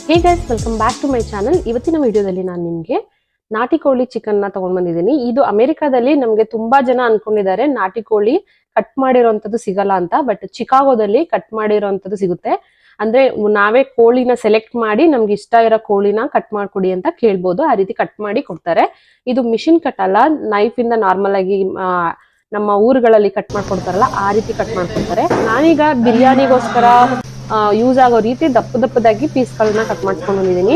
Hey guys, welcome back to my channel. ಇವತ್ತಿನ ವಿಡಿಯೋದಲ್ಲಿ ನಾನು ನಿಮಗೆ ನಾಟಿ ಕೋಳಿ ಚಿಕನ್ ನ ತಗೊಂಡ್ ಬಂದಿದ್ದೀನಿ. ಇದು ಅಮೆರಿಕಾದಲ್ಲಿ ನಮಗೆ ತುಂಬಾ ಜನ ಅನ್ಕೊಂಡಿದ್ದಾರೆ ನಾಟಿ ಕೋಳಿ ಕಟ್ ಮಾಡಿರೋಂಥದ್ದು ಸಿಗಲ್ಲ ಅಂತ. ಬಟ್ ಚಿಕಾಗೋದಲ್ಲಿ ಕಟ್ ಮಾಡಿರೋಂಥದ್ದು ಸಿಗುತ್ತೆ. ಅಂದ್ರೆ ನಾವೇ ಕೋಳಿನ ಸೆಲೆಕ್ಟ್ ಮಾಡಿ ನಮ್ಗೆ ಇಷ್ಟ ಇರೋ ಕೋಳಿನ ಕಟ್ ಮಾಡ್ಕೊಡಿ ಅಂತ ಕೇಳ್ಬೋದು. ಆ ರೀತಿ ಕಟ್ ಮಾಡಿ ಕೊಡ್ತಾರೆ. ಇದು ಮಿಷಿನ್ ಕಟ್ ಅಲ್ಲ, ನೈಫ್ ಇಂದ ನಾರ್ಮಲ್ ಆಗಿ ನಮ್ಮ ಊರುಗಳಲ್ಲಿ ಕಟ್ ಮಾಡ್ಕೊಡ್ತಾರಲ್ಲ ಆ ರೀತಿ ಕಟ್ ಮಾಡ್ಕೊಡ್ತಾರೆ. ನಾನೀಗ ಬಿರಿಯಾನಿಗೋಸ್ಕರ ಯೂಸ್ ಆಗೋ ರೀತಿ ದಪ್ಪದಾಗಿ ಪೀಸ್ಗಳನ್ನ ಕಟ್ ಮಾಡ್ಕೊಂಡು ಬಂದಿದ್ದೀನಿ.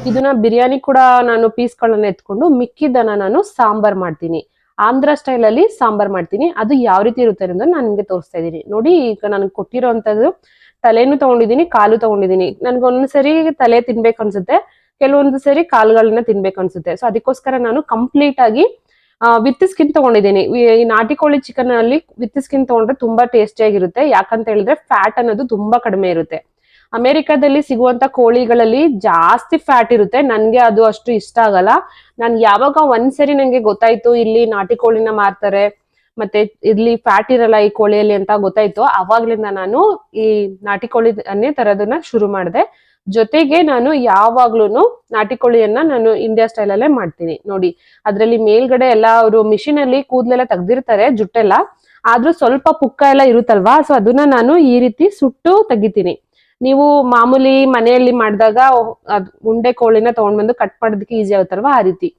ಇದನ್ನ ಬಿರಿಯಾನಿ ಕೂಡ ನಾನು ಪೀಸ್ಗಳನ್ನ ಎತ್ಕೊಂಡು ಮಿಕ್ಕಿದ್ದನ್ನ ನಾನು ಸಾಂಬಾರ್ ಮಾಡ್ತೀನಿ. ಆಂಧ್ರ ಸ್ಟೈಲ್ ಅಲ್ಲಿ ಸಾಂಬಾರ್ ಮಾಡ್ತೀನಿ. ಅದು ಯಾವ ರೀತಿ ಇರುತ್ತೆ ಅನ್ನೋದನ್ನ ನಾನು ನಿಮ್ಗೆ ತೋರಿಸ್ತಾ ಇದ್ದೀನಿ. ನೋಡಿ, ಈಗ ನನಗೆ ಕೊಟ್ಟಿರೋಂಥದ್ದು ತಲೆನೂ ತಗೊಂಡಿದ್ದೀನಿ, ಕಾಲು ತಗೊಂಡಿದ್ದೀನಿ. ನನ್ಗೊಂದ್ಸರಿ ತಲೆ ತಿನ್ಬೇಕು ಅನ್ಸುತ್ತೆ, ಕೆಲವೊಂದು ಸರಿ ಕಾಲುಗಳನ್ನ ತಿನ್ಬೇಕು ಅನ್ಸುತ್ತೆ. ಸೊ ಅದಕ್ಕೋಸ್ಕರ ನಾನು ಕಂಪ್ಲೀಟ್ ಆಗಿ ವಿತ್ ಸ್ಕಿನ್ ತಗೊಂಡಿದ್ದೀನಿ. ಈ ನಾಟಿ ಕೋಳಿ ಚಿಕನ್ ಅಲ್ಲಿ ವಿತ್ ಸ್ಕಿನ್ ತಗೊಂಡ್ರೆ ತುಂಬಾ ಟೇಸ್ಟಿ ಆಗಿರುತ್ತೆ. ಯಾಕಂತ ಹೇಳಿದ್ರೆ ಫ್ಯಾಟ್ ಅನ್ನೋದು ತುಂಬಾ ಕಡಿಮೆ ಇರುತ್ತೆ. ಅಮೆರಿಕಾದಲ್ಲಿ ಸಿಗುವಂತ ಕೋಳಿಗಳಲ್ಲಿ ಜಾಸ್ತಿ ಫ್ಯಾಟ್ ಇರುತ್ತೆ. ನನ್ಗೆ ಅದು ಅಷ್ಟು ಇಷ್ಟ ಆಗಲ್ಲ. ನಾನು ಯಾವಾಗ ಒಂದ್ಸರಿ ನಂಗೆ ಗೊತ್ತಾಯ್ತು ಇಲ್ಲಿ ನಾಟಿ ಕೋಳಿನ ಮಾರ್ತಾರೆ ಮತ್ತೆ ಇಲ್ಲಿ ಫ್ಯಾಟ್ ಇರಲ್ಲ ಈ ಕೋಳಿಯಲ್ಲಿ ಅಂತ ಗೊತ್ತಾಯ್ತು, ಅವಾಗ್ಲಿಂದ ನಾನು ಈ ನಾಟಿ ಕೋಳಿ ಅನ್ನೇ ತರೋದನ್ನ ಶುರು ಮಾಡಿದೆ. ಜೊತೆಗೆ ನಾನು ಯಾವಾಗ್ಲೂ ನಾಟಿ ಕೋಳಿಯನ್ನ ನಾನು ಇಂಡಿಯಾ ಸ್ಟೈಲ್ ಅಲ್ಲೇ ಮಾಡ್ತೀನಿ. ನೋಡಿ, ಅದ್ರಲ್ಲಿ ಮೇಲ್ಗಡೆ ಎಲ್ಲ ಅವರು ಮಿಷಿನ್ ಅಲ್ಲಿ ಕೂದಲೆಲ್ಲ ತೆಗ್ದಿರ್ತಾರೆ, ಜುಟ್ಟೆಲ್ಲ, ಆದ್ರೂ ಸ್ವಲ್ಪ ಪುಕ್ಕ ಎಲ್ಲ ಇರುತ್ತಲ್ವಾ, ಸೊ ಅದನ್ನ ನಾನು ಈ ರೀತಿ ಸುಟ್ಟು ತೆಗಿತೀನಿ. ನೀವು ಮಾಮೂಲಿ ಮನೆಯಲ್ಲಿ ಮಾಡಿದಾಗ ಉಂಡೆ ಕೋಳಿನ ತಗೊಂಡ್ಬಂದು ಕಟ್ ಮಾಡೋದಕ್ಕೆ ಈಸಿ ಆಗುತ್ತಲ್ವಾ, ಆ ರೀತಿ.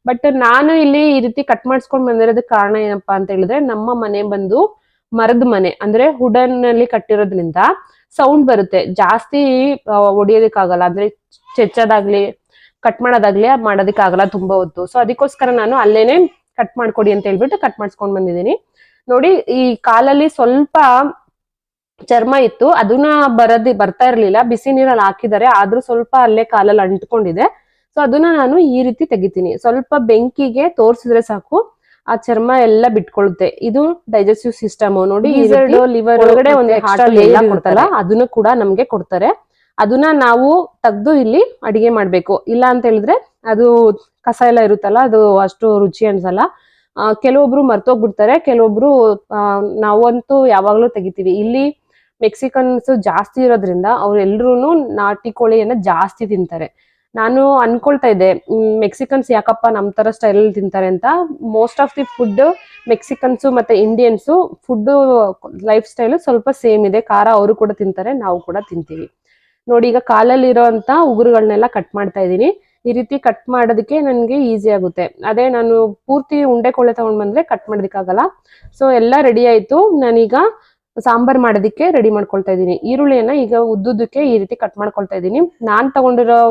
ಬಟ್ ನಾನು ಇಲ್ಲಿ ಈ ರೀತಿ ಕಟ್ ಮಾಡಿಸ್ಕೊಂಡ್ ಬಂದಿರೋದಕ್ಕೆ ಕಾರಣ ಏನಪ್ಪಾ ಅಂತ ಹೇಳಿದ್ರೆ, ನಮ್ಮ ಮನೆ ಬಂದು ಮರದ ಮನೆ, ಅಂದ್ರೆ ವುಡನ್ ಅಲ್ಲಿ ಕಟ್ಟಿರೋದ್ರಿಂದ ಸೌಂಡ್ ಬರುತ್ತೆ, ಜಾಸ್ತಿ ಹೊಡಿಯೋದಕ್ಕಾಗಲ್ಲ, ಅಂದ್ರೆ ಚೆಚ್ಚೋದಾಗ್ಲಿ ಕಟ್ ಮಾಡೋದಕ್ಕಾಗಲ್ಲ ತುಂಬಾ ಹೊತ್ತು. ಸೊ ಅದಕ್ಕೋಸ್ಕರ ನಾನು ಅಲ್ಲೇನೆ ಕಟ್ ಮಾಡ್ಕೊಡಿ ಅಂತ ಹೇಳ್ಬಿಟ್ಟು ಕಟ್ ಮಾಡಿಸ್ಕೊಂಡ್ ಬಂದಿದ್ದೀನಿ. ನೋಡಿ, ಈ ಕಾಲಲ್ಲಿ ಸ್ವಲ್ಪ ಚರ್ಮ ಇತ್ತು, ಅದನ್ನ ಬರ್ತಾ ಇರ್ಲಿಲ್ಲ, ಬಿಸಿ ನೀರಲ್ಲಿ ಹಾಕಿದ್ದಾರೆ, ಆದ್ರೂ ಸ್ವಲ್ಪ ಅಲ್ಲೇ ಕಾಲಲ್ಲಿ ಅಂಟ್ಕೊಂಡಿದೆ. ಸೊ ಅದನ್ನ ನಾನು ಈ ರೀತಿ ತೆಗಿತೀನಿ. ಸ್ವಲ್ಪ ಬೆಂಕಿಗೆ ತೋರ್ಸಿದ್ರೆ ಸಾಕು, ಆ ಚರ್ಮ ಎಲ್ಲ ಬಿಟ್ಕೊಳ್ಳುತ್ತೆ. ಇದು ಡೈಜೆಸ್ಟಿವ್ ಸಿಸ್ಟಮ್. ನೋಡಿ, ಲಿವರ್ ಒಳಗಡೆ ಒಂದು ಎಕ್ಸ್ಟ್ರಾ ಲೇಯರ್ ಕೊಡ್ತಾರಲ್ಲ, ಅದನ್ನು ಕೂಡ ನಮ್ಗೆ ಕೊಡ್ತಾರೆ. ಅದನ್ನ ನಾವು ತೆಗ್ದು ಇಲ್ಲಿ ಅಡಿಗೆ ಮಾಡ್ಬೇಕು. ಇಲ್ಲ ಅಂತ ಹೇಳಿದ್ರೆ ಅದು ಕಸ ಎಲ್ಲ ಇರುತ್ತಲ್ಲ, ಅದು ಅಷ್ಟು ರುಚಿ ಅನ್ಸಲ್ಲ. ಕೆಲವೊಬ್ರು ಮರ್ತೋಗ್ಬಿಡ್ತಾರೆ, ಕೆಲವೊಬ್ರು ನಾವಂತೂ ಯಾವಾಗ್ಲೂ ತೆಗಿತೀವಿ. ಇಲ್ಲಿ ಮೆಕ್ಸಿಕನ್ಸ್ ಜಾಸ್ತಿ ಇರೋದ್ರಿಂದ ಅವ್ರೆಲ್ರೂ ನಾಟಿ ಕೋಳಿಯನ್ನ ಜಾಸ್ತಿ ತಿಂತಾರೆ. ನಾನು ಅನ್ಕೊಳ್ತಾ ಇದ್ದೆ, ಮೆಕ್ಸಿಕನ್ಸ್ ಯಾಕಪ್ಪ ನಮ್ ತರ ಸ್ಟೈಲ್ ತಿಂತಾರೆ ಅಂತ. ಮೋಸ್ಟ್ ಆಫ್ ದಿ ಫುಡ್ ಮೆಕ್ಸಿಕನ್ಸು ಮತ್ತೆ ಇಂಡಿಯನ್ಸು ಫುಡ್ ಲೈಫ್ ಸ್ಟೈಲ್ ಸ್ವಲ್ಪ ಸೇಮ್ ಇದೆ. ಖಾರ ಅವರು ಕೂಡ ತಿಂತಾರೆ, ನಾವು ಕೂಡ ತಿಂತೀವಿ. ನೋಡಿ, ಈಗ ಕಾಲಲ್ಲಿ ಇರೋಂತ ಉಗುರುಗಳನ್ನೆಲ್ಲ ಕಟ್ ಮಾಡ್ತಾ ಇದ್ದೀನಿ. ಈ ರೀತಿ ಕಟ್ ಮಾಡೋದಕ್ಕೆ ನನ್ಗೆ ಈಸಿ ಆಗುತ್ತೆ. ಅದೇ ನಾನು ಪೂರ್ತಿ ಉಂಡೆ ಕೋಳಿ ತಗೊಂಡ್ ಬಂದ್ರೆ ಕಟ್ ಮಾಡೋದಕ್ಕಾಗಲ್ಲ. ಸೊ ಎಲ್ಲ ರೆಡಿ ಆಯ್ತು. ನಾನೀಗ ಸಾಂಬಾರ್ ಮಾಡೋದಕ್ಕೆ ರೆಡಿ ಮಾಡ್ಕೊಳ್ತಾ ಇದ್ದೀನಿ. ಈರುಳ್ಳಿಯನ್ನ ಈಗ ಉದ್ದುದಕ್ಕೆ ಈ ರೀತಿ ಕಟ್ ಮಾಡ್ಕೊಳ್ತಾ ಇದ್ದೀನಿ. ನಾನ್ ತಗೊಂಡಿರೋ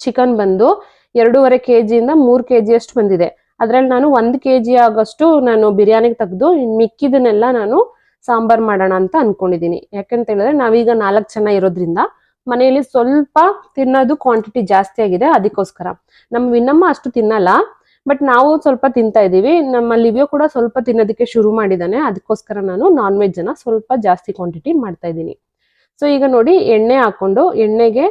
ಚಿಕನ್ ಬಂದು 2.5 kg ಇಂದ 3 kg ಅಷ್ಟು ಬಂದಿದೆ. ಅದ್ರಲ್ಲಿ ನಾನು 1 kg ಆಗಷ್ಟು ನಾನು ಬಿರಿಯಾನಿಗೆ ತೆಗೆದು ಮಿಕ್ಕಿದನ್ನೆಲ್ಲ ನಾನು ಸಾಂಬಾರ್ ಮಾಡೋಣ ಅಂತ ಅನ್ಕೊಂಡಿದೀನಿ. ಯಾಕಂತ ಹೇಳಿದ್ರೆ ನಾವೀಗ 4 ಜನ ಇರೋದ್ರಿಂದ ಮನೆಯಲ್ಲಿ ಸ್ವಲ್ಪ ತಿನ್ನೋದು ಕ್ವಾಂಟಿಟಿ ಜಾಸ್ತಿ ಆಗಿದೆ. ಅದಕ್ಕೋಸ್ಕರ ನಮ್ಮ ವಿನ್ನಮ್ಮ ಅಷ್ಟು ತಿನ್ನಲ್ಲ, ಬಟ್ ನಾವು ಸ್ವಲ್ಪ ತಿಂತಾ ಇದೀವಿ. ನಮ್ಮ ಲಿವಿಯೋ ಕೂಡ ಸ್ವಲ್ಪ ತಿನ್ನೋದಕ್ಕೆ ಶುರು ಮಾಡಿದಾನೆ. ಅದಕ್ಕೋಸ್ಕರ ನಾನು ನಾನ್ ವೆಜ್ ಅನ್ನ ಸ್ವಲ್ಪ ಜಾಸ್ತಿ ಕ್ವಾಂಟಿಟಿ ಮಾಡ್ತಾ ಇದ್ದೀನಿ. ಸೊ ಈಗ ನೋಡಿ, ಎಣ್ಣೆ ಹಾಕೊಂಡು ಎಣ್ಣೆಗೆ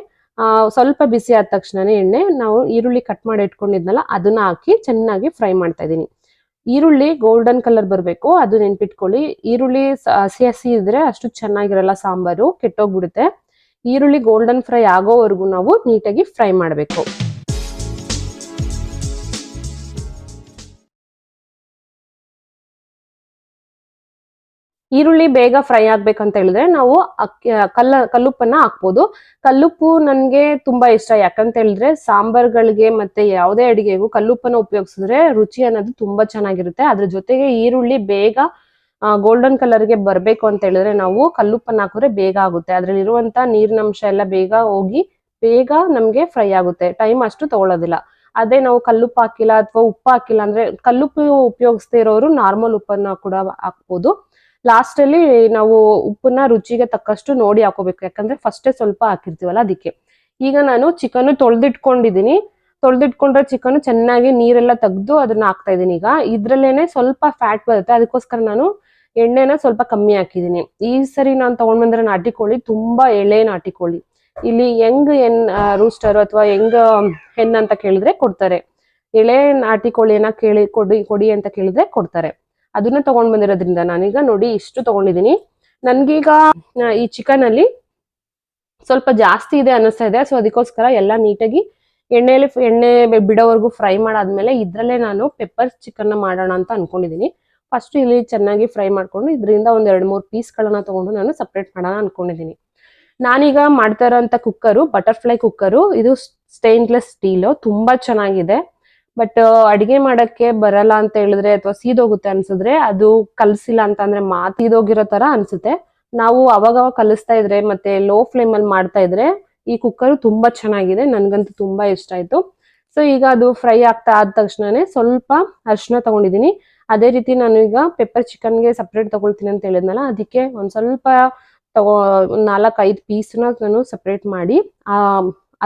ಸ್ವಲ್ಪ ಬಿಸಿ ಆದ ತಕ್ಷಣನೇ ಎಣ್ಣೆ ನಾವು ಈರುಳ್ಳಿ ಕಟ್ ಮಾಡಿ ಇಟ್ಕೊಂಡಿದ್ನಲ್ಲ ಅದನ್ನ ಹಾಕಿ ಚೆನ್ನಾಗಿ ಫ್ರೈ ಮಾಡ್ತಾ ಇದ್ದೀನಿ. ಈರುಳ್ಳಿ ಗೋಲ್ಡನ್ ಕಲರ್ ಬರಬೇಕು, ಅದು ನೆನ್ಪಿಟ್ಕೊಳ್ಳಿ. ಈರುಳ್ಳಿ ಹಸಿ ಇದ್ರೆ ಅಷ್ಟು ಚೆನ್ನಾಗಿರಲ್ಲ, ಸಾಂಬಾರು ಕೆಟ್ಟೋಗ್ಬಿಡುತ್ತೆ. ಈರುಳ್ಳಿ ಗೋಲ್ಡನ್ ಫ್ರೈ ಆಗೋವರೆಗೂ ನಾವು ನೀಟಾಗಿ ಫ್ರೈ ಮಾಡಬೇಕು. ಈರುಳ್ಳಿ ಬೇಗ ಫ್ರೈ ಆಗ್ಬೇಕಂತ ಹೇಳಿದ್ರೆ ನಾವು ಕಲ್ಲುಪ್ಪನ್ನ ಹಾಕ್ಬೋದು. ಕಲ್ಲುಪ್ಪು ನನ್ಗೆ ತುಂಬಾ ಇಷ್ಟ. ಯಾಕಂತ ಹೇಳಿದ್ರೆ ಸಾಂಬಾರ್ಗಳಿಗೆ ಮತ್ತೆ ಯಾವುದೇ ಅಡಿಗೆಗೂ ಕಲ್ಲುಪ್ಪನ್ನ ಉಪಯೋಗಿಸಿದ್ರೆ ರುಚಿ ಅನ್ನೋದು ತುಂಬಾ ಚೆನ್ನಾಗಿರುತ್ತೆ. ಅದ್ರ ಜೊತೆಗೆ ಈರುಳ್ಳಿ ಬೇಗ ಗೋಲ್ಡನ್ ಕಲರ್ಗೆ ಬರ್ಬೇಕು ಅಂತ ಹೇಳಿದ್ರೆ ನಾವು ಕಲ್ಲುಪ್ಪನ್ನ ಹಾಕಿದ್ರೆ ಬೇಗ ಆಗುತ್ತೆ. ಅದ್ರಲ್ಲಿ ಇರುವಂತ ನೀರಿನಂಶ ಎಲ್ಲ ಬೇಗ ಹೋಗಿ ಬೇಗ ನಮ್ಗೆ ಫ್ರೈ ಆಗುತ್ತೆ, ಟೈಮ್ ಅಷ್ಟು ತಗೊಳ್ಳೋದಿಲ್ಲ. ಅದೇ ನಾವು ಕಲ್ಲುಪ್ಪು ಹಾಕಿಲ್ಲ ಅಥವಾ ಉಪ್ಪು ಹಾಕಿಲ್ಲ ಅಂದ್ರೆ, ಕಲ್ಲುಪ್ಪು ಉಪಯೋಗಿಸದೇ ಇರೋರು ನಾರ್ಮಲ್ ಉಪ್ಪನ್ನ ಕೂಡ ಹಾಕ್ಬೋದು. ಲಾಸ್ಟ್ ಅಲ್ಲಿ ನಾವು ಉಪ್ಪನ್ನ ರುಚಿಗೆ ತಕ್ಕಷ್ಟು ನೋಡಿ ಹಾಕೋಬೇಕು, ಯಾಕಂದ್ರೆ ಫಸ್ಟೇ ಸ್ವಲ್ಪ ಹಾಕಿರ್ತೀವಲ್ಲ ಅದಕ್ಕೆ. ಈಗ ನಾನು ಚಿಕನ್ ತೊಳೆದಿಟ್ಕೊಂಡಿದ್ದೀನಿ. ತೊಳೆದಿಟ್ಕೊಂಡ್ರೆ ಚಿಕನ್ ಚೆನ್ನಾಗಿ ನೀರೆಲ್ಲ ತೆಗೆದು ಅದನ್ನ ಹಾಕ್ತಾ ಇದ್ದೀನಿ. ಈಗ ಇದ್ರಲ್ಲೇನೆ ಸ್ವಲ್ಪ ಫ್ಯಾಟ್ ಬರುತ್ತೆ, ಅದಕ್ಕೋಸ್ಕರ ನಾನು ಎಣ್ಣೆನ ಸ್ವಲ್ಪ ಕಮ್ಮಿ ಹಾಕಿದ್ದೀನಿ. ಈ ಸರಿ ನಾನು ತಗೊಂಡ್ ಬಂದ್ರೆ ನಾಟಿ ಕೋಳಿ ತುಂಬಾ ಎಳೆ ನಾಟಿ ಕೋಳಿ. ಇಲ್ಲಿ ಹೆಂಗ್ ರೂಸ್ಟರ್ ಅಥವಾ ಹೆಂಗ್ ಹೆಣ್ ಅಂತ ಕೇಳಿದ್ರೆ ಕೊಡ್ತಾರೆ. ಎಳೆ ನಾಟಿ ಕೋಳಿಯನ್ನ ಕೊಡಿ ಅಂತ ಕೇಳಿದ್ರೆ ಕೊಡ್ತಾರೆ. ಅದನ್ನ ತಗೊಂಡ್ ಬಂದಿರೋದ್ರಿಂದ ನಾನೀಗ ನೋಡಿ ಇಷ್ಟು ತಗೊಂಡಿದ್ದೀನಿ. ನನ್ಗೀಗ ಈ ಚಿಕನ್ ಅಲ್ಲಿ ಸ್ವಲ್ಪ ಜಾಸ್ತಿ ಇದೆ ಅನ್ನಿಸ್ತಾ ಇದೆ. ಸೊ ಅದಕ್ಕೋಸ್ಕರ ಎಲ್ಲ ನೀಟಾಗಿ ಎಣ್ಣೆ ಬಿಡೋವರೆಗೂ ಫ್ರೈ ಮಾಡಾದ್ಮೇಲೆ ಇದ್ರಲ್ಲೇ ನಾನು ಪೆಪ್ಪರ್ ಚಿಕನ್ ಮಾಡೋಣ ಅಂತ ಅನ್ಕೊಂಡಿದೀನಿ. ಫಸ್ಟ್ ಇಲ್ಲಿ ಚೆನ್ನಾಗಿ ಫ್ರೈ ಮಾಡ್ಕೊಂಡು ಇದರಿಂದ ಒಂದ್ 2-3 ಪೀಸ್ಗಳನ್ನ ತಗೊಂಡು ನಾನು ಸಪ್ರೇಟ್ ಮಾಡೋಣ ಅನ್ಕೊಂಡಿದೀನಿ. ನಾನೀಗ ಮಾಡ್ತಾ ಇರೋಂಥ ಕುಕ್ಕರು ಬಟರ್ಫ್ಲೈ ಕುಕ್ಕರು. ಇದು ಸ್ಟೇನ್ಲೆಸ್ ಸ್ಟೀಲ್, ತುಂಬಾ ಚೆನ್ನಾಗಿದೆ. ಬಟ್ ಅಡಿಗೆ ಮಾಡಕ್ಕೆ ಬರಲ್ಲ ಅಂತ ಹೇಳಿದ್ರೆ ಅಥವಾ ಸೀದೋಗುತ್ತೆ ಅನ್ಸಿದ್ರೆ, ಅದು ಕಲ್ಸಿಲ್ಲ ಅಂತ ಅಂದ್ರೆ ಸೀದೋಗಿರೋ ತರ ಅನ್ಸುತ್ತೆ. ನಾವು ಅವಾಗ ಕಲಿಸ್ತಾ ಇದ್ರೆ ಮತ್ತೆ ಲೋ ಫ್ಲೇಮ್ ಅಲ್ಲಿ ಮಾಡ್ತಾ ಇದ್ರೆ ಈ ಕುಕ್ಕರ್ ತುಂಬಾ ಚೆನ್ನಾಗಿದೆ, ನನ್ಗಂತೂ ತುಂಬಾ ಇಷ್ಟ ಆಯ್ತು. ಸೊ ಈಗ ಅದು ಫ್ರೈ ಆಗ್ತಾ ಆದ ತಕ್ಷಣನೇ ಸ್ವಲ್ಪ ಅರಿಶಿನ ತಗೊಂಡಿದೀನಿ. ಅದೇ ರೀತಿ ನಾನು ಈಗ ಪೆಪ್ಪರ್ ಚಿಕನ್ಗೆ ಸಪ್ರೇಟ್ ತಗೊಳ್ತೀನಿ ಅಂತ ಹೇಳಿದ್ನಲ್ಲ, ಅದಕ್ಕೆ ಒಂದ್ ಸ್ವಲ್ಪ 4-5 ಪೀಸ್ನ ನಾನು ಸಪ್ರೇಟ್ ಮಾಡಿ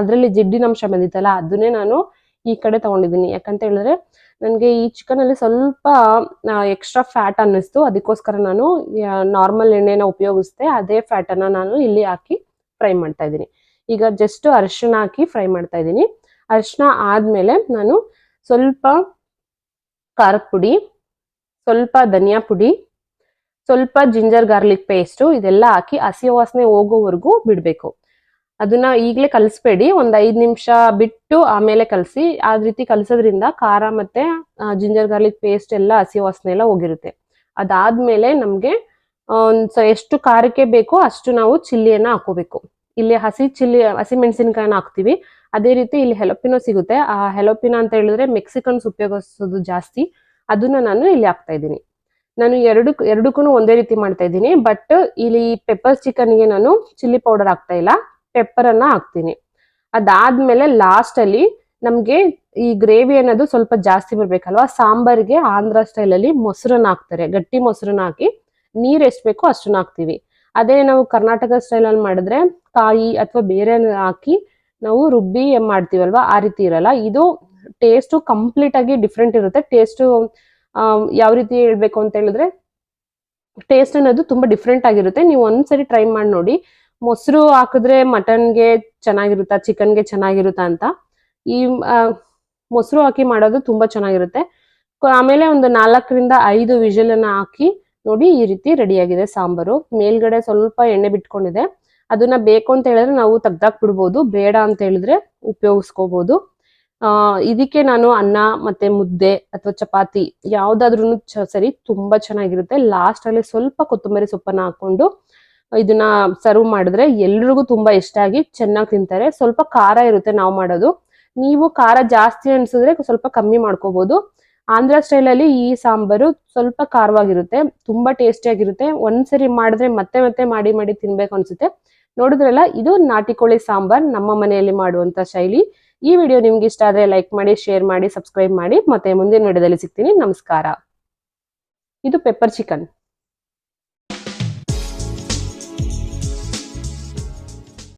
ಅದ್ರಲ್ಲಿ ಜಿಡ್ಡಿನಂಶ ಬಂದಿತ್ತಲ್ಲ ಅದನ್ನೇ ನಾನು ಈ ಕಡೆ ತಗೊಂಡಿದ್ದೀನಿ. ಯಾಕಂತ ಹೇಳಿದ್ರೆ ನನಗೆ ಈ ಚಿಕನ್ ಅಲ್ಲಿ ಸ್ವಲ್ಪ ಎಕ್ಸ್ಟ್ರಾ ಫ್ಯಾಟ್ ಅನ್ನಿಸ್ತು, ಅದಕ್ಕೋಸ್ಕರ ನಾನು ನಾರ್ಮಲ್ ಎಣ್ಣೆನ ಉಪಯೋಗಿಸ್ದೆ. ಅದೇ ಫ್ಯಾಟ್ ಅನ್ನ ನಾನು ಇಲ್ಲಿ ಹಾಕಿ ಫ್ರೈ ಮಾಡ್ತಾ ಇದ್ದೀನಿ. ಈಗ ಜಸ್ಟ್ ಅರಿಶಿನ ಹಾಕಿ ಫ್ರೈ ಮಾಡ್ತಾ ಇದ್ದೀನಿ. ಅರಿಶಿನ ಆದ್ಮೇಲೆ ನಾನು ಸ್ವಲ್ಪ ಖಾರದ ಪುಡಿ, ಸ್ವಲ್ಪ ಧನಿಯಾ ಪುಡಿ, ಸ್ವಲ್ಪ ಜಿಂಜರ್ ಗಾರ್ಲಿಕ್ ಪೇಸ್ಟು ಇದೆಲ್ಲ ಹಾಕಿ ಹಸಿ ವಾಸನೆ ಹೋಗೋವರೆಗೂ ಬಿಡ್ಬೇಕು. ಅದನ್ನ ಈಗಲೇ ಕಲಿಸ್ಬೇಡಿ, ಒಂದ್ 5 ನಿಮಿಷ ಬಿಟ್ಟು ಆಮೇಲೆ ಕಲಸಿ. ಆ ರೀತಿ ಕಲಸೋದ್ರಿಂದ ಖಾರ ಮತ್ತೆ ಜಿಂಜರ್ ಗಾರ್ಲಿಕ್ ಪೇಸ್ಟ್ ಎಲ್ಲ ಹಸಿ ವಾಸನೆ ಎಲ್ಲ ಹೋಗಿರುತ್ತೆ. ಅದಾದ್ಮೇಲೆ ನಮ್ಗೆ ಎಷ್ಟು ಖಾರಕ್ಕೆ ಬೇಕೋ ಅಷ್ಟು ನಾವು ಚಿಲ್ಲಿಯನ್ನ ಹಾಕೋಬೇಕು. ಇಲ್ಲಿ ಹಸಿ ಮೆಣಸಿನಕಾಯಿನ ಹಾಕ್ತಿವಿ. ಅದೇ ರೀತಿ ಇಲ್ಲಿ ಹೆಲೋಪಿನೋ ಸಿಗುತ್ತೆ. ಆ ಹೆಲೋಪಿನೋ ಅಂತ ಹೇಳಿದ್ರೆ ಮೆಕ್ಸಿಕನ್ಸ್ ಉಪಯೋಗಿಸೋದು ಜಾಸ್ತಿ, ಅದನ್ನ ನಾನು ಇಲ್ಲಿ ಹಾಕ್ತಾ ಇದ್ದೀನಿ. ನಾನು ಎರಡಕ್ಕೂ ಒಂದೇ ರೀತಿ ಮಾಡ್ತಾ ಇದ್ದೀನಿ. ಬಟ್ ಇಲ್ಲಿ ಪೆಪ್ಪರ್ ಚಿಕನ್ಗೆ ನಾನು ಚಿಲ್ಲಿ ಪೌಡರ್ ಹಾಕ್ತಾ ಇಲ್ಲ, ಪೆಪ್ಪರ್ ಅನ್ನ ಹಾಕ್ತೀನಿ. ಅದಾದ್ಮೇಲೆ ಲಾಸ್ಟ್ ಅಲ್ಲಿ ನಮ್ಗೆ ಈ ಗ್ರೇವಿ ಅನ್ನೋದು ಸ್ವಲ್ಪ ಜಾಸ್ತಿ ಬರ್ಬೇಕಲ್ವಾ, ಸಾಂಬಾರ್ಗೆ ಆಂಧ್ರ ಸ್ಟೈಲ್ ಅಲ್ಲಿ ಮೊಸರನ್ನ ಹಾಕ್ತಾರೆ. ಗಟ್ಟಿ ಮೊಸರನ್ನ ಹಾಕಿ ನೀರ್ ಎಷ್ಟು ಬೇಕೋ ಅಷ್ಟನ್ನ ಹಾಕ್ತಿವಿ. ಅದೇ ನಾವು ಕರ್ನಾಟಕ ಸ್ಟೈಲ್ ಅಲ್ಲಿ ಮಾಡಿದ್ರೆ ಕಾಯಿ ಅಥವಾ ಬೇರೆ ಹಾಕಿ ನಾವು ರುಬ್ಬಿ ಮಾಡ್ತೀವಲ್ವಾ, ಆ ರೀತಿ ಇರಲ್ಲ. ಇದು ಟೇಸ್ಟ್ ಕಂಪ್ಲೀಟ್ ಆಗಿ ಡಿಫ್ರೆಂಟ್ ಇರುತ್ತೆ. ಟೇಸ್ಟ್ ಯಾವ ರೀತಿ ಹೇಳ್ಬೇಕು ಅಂತ ಹೇಳಿದ್ರೆ, ಟೇಸ್ಟ್ ಅನ್ನೋದು ತುಂಬಾ ಡಿಫ್ರೆಂಟ್ ಆಗಿರುತ್ತೆ. ನೀವು ಒಂದ್ಸರಿ ಟ್ರೈ ಮಾಡಿ ನೋಡಿ. ಮೊಸರು ಹಾಕಿದ್ರೆ ಮಟನ್ಗೆ ಚೆನ್ನಾಗಿರುತ್ತಾ ಚಿಕನ್ಗೆ ಚೆನ್ನಾಗಿರುತ್ತಾ ಅಂತ. ಈ ಮೊಸರು ಹಾಕಿ ಮಾಡೋದು ತುಂಬಾ ಚೆನ್ನಾಗಿರುತ್ತೆ. ಆಮೇಲೆ ಒಂದು 4-5 ವಿಷಲ್ ಅನ್ನ ಹಾಕಿ ನೋಡಿ, ಈ ರೀತಿ ರೆಡಿ ಆಗಿದೆ ಸಾಂಬಾರು. ಮೇಲ್ಗಡೆ ಸ್ವಲ್ಪ ಎಣ್ಣೆ ಬಿಟ್ಕೊಂಡಿದೆ, ಅದನ್ನ ಬೇಕು ಅಂತ ಹೇಳಿದ್ರೆ ನಾವು ತೆಗ್ದಾಕ್ ಬಿಡ್ಬೋದು, ಬೇಡ ಅಂತ ಹೇಳಿದ್ರೆ ಉಪಯೋಗಿಸ್ಕೋಬಹುದು. ಇದಕ್ಕೆ ನಾನು ಅನ್ನ ಮತ್ತೆ ಮುದ್ದೆ ಅಥವಾ ಚಪಾತಿ ಯಾವ್ದಾದ್ರೂ ಸರಿ ತುಂಬಾ ಚೆನ್ನಾಗಿರುತ್ತೆ. ಲಾಸ್ಟ್ ಅಲ್ಲಿ ಸ್ವಲ್ಪ ಕೊತ್ತಂಬರಿ ಸೊಪ್ಪನ್ನ ಹಾಕೊಂಡು ಇದನ್ನ ಸರ್ವ್ ಮಾಡಿದ್ರೆ ಎಲ್ರಿಗೂ ತುಂಬಾ ಇಷ್ಟ ಆಗಿ ಚೆನ್ನಾಗಿ ತಿಂತಾರೆ. ಸ್ವಲ್ಪ ಖಾರ ಇರುತ್ತೆ ನಾವು ಮಾಡೋದು, ನೀವು ಖಾರ ಜಾಸ್ತಿ ಅನ್ಸಿದ್ರೆ ಸ್ವಲ್ಪ ಕಮ್ಮಿ ಮಾಡ್ಕೋಬಹುದು. ಆಂಧ್ರ ಸ್ಟೈಲ್ ಅಲ್ಲಿ ಈ ಸಾಂಬಾರು ಸ್ವಲ್ಪ ಖಾರವಾಗಿರುತ್ತೆ, ತುಂಬಾ ಟೇಸ್ಟಿ ಆಗಿರುತ್ತೆ. ಒಂದ್ಸರಿ ಮಾಡಿದ್ರೆ ಮತ್ತೆ ಮತ್ತೆ ಮಾಡಿ ಮಾಡಿ ತಿನ್ಬೇಕು ಅನ್ಸುತ್ತೆ. ನೋಡಿದ್ರಲ್ಲ, ಇದು ನಾಟಿ ಕೋಳಿ ಸಾಂಬಾರ್ ನಮ್ಮ ಮನೆಯಲ್ಲಿ ಮಾಡುವಂತ ಶೈಲಿ. ಈ ವಿಡಿಯೋ ನಿಮ್ಗೆ ಇಷ್ಟ ಆದ್ರೆ ಲೈಕ್ ಮಾಡಿ, ಶೇರ್ ಮಾಡಿ, ಸಬ್ಸ್ಕ್ರೈಬ್ ಮಾಡಿ. ಮತ್ತೆ ಮುಂದಿನ ವಿಡಿಯೋದಲ್ಲಿ ಸಿಗ್ತೀನಿ. ನಮಸ್ಕಾರ. ಇದು ಪೆಪ್ಪರ್ ಚಿಕನ್.